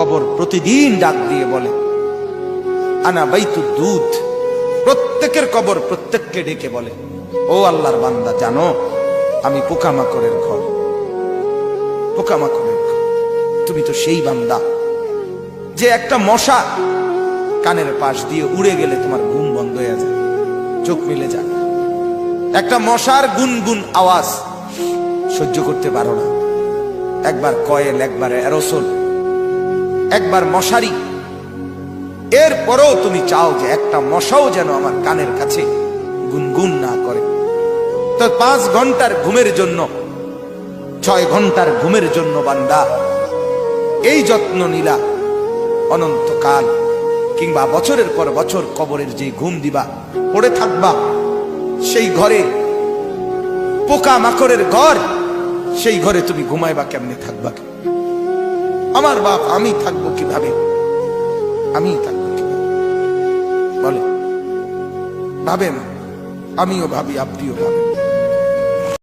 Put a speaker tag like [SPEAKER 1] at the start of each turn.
[SPEAKER 1] কবর প্রতিদিন ডাক দিয়ে বলে আনা বাইতুদ দুধ। প্রত্যেকের কবর প্রত্যেককে ডেকে বলে, ও আল্লাহর বান্দা, জানো আমি পোকামাকড়ের ঘর, পোকামাকড়ের ঘর। তুমি তো সেই বান্দা যে একটা মশা কানের পাশ দিয়ে উড়ে গেলে তোমার ঘুম বন্ধ হয়ে যায়, চোখ মিলে যায়। একটা মশার গুনগুন আওয়াজ সহ্য করতে পারো না। একবার কয়েল, একবার অ্যারোসোল, একবার মশারি, এরপরও তুমি চাও যে একটা মশাও যেন আমার কানের কাছে গুনগুন না করে। তো 5 ঘন্টার ঘুমের জন্য, 6 ঘন্টার ঘুমের জন্য বান্দা এই যত্ন নিলা, অনন্তকাল কিংবা বছরের পর বছর কবরের যে ঘুম দিবা, পড়ে থাকবা সেই ঘরে, পোকা মাকড়ের ঘর, সেই ঘরে তুমি ঘুমাইবা কেমনে, থাকবা? আমার বাপ, আমি থাকবো কিভাবে? আমি থাকবো কিভাবে বলে? ভাবেন, আমিও ভাবি, আপনিও ভাবেন।